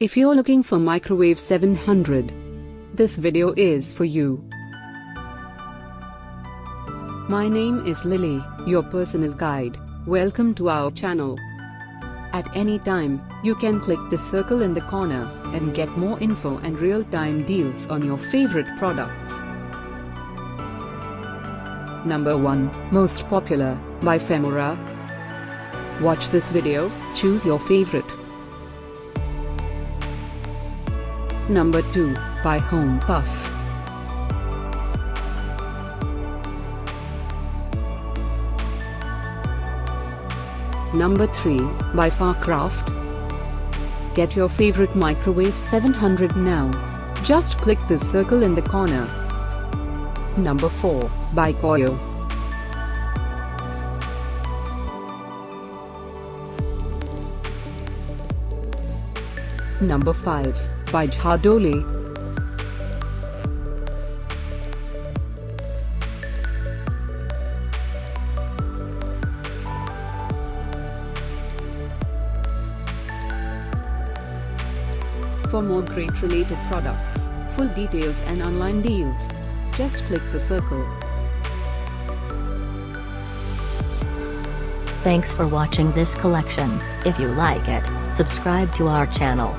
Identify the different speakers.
Speaker 1: If you're looking for microwave 700, this video is for you. My name is Lily, your personal guide. Welcome to our channel. At any time, you can click the circle in the corner and get more info and real-time deals on your favorite products. Number 1, Most Popular, by Femora. Watch this video, choose your favorite. Number 2, by Home Puff. Number 3, by Farkraft. Get your favorite microwave 700 now. Just click the circle in the corner. Number 4, by Koryo. Number 5, by Zadoli. For more great related products, full details and online deals, just click the circle.
Speaker 2: Thanks for watching this collection. If you like it, subscribe to our channel.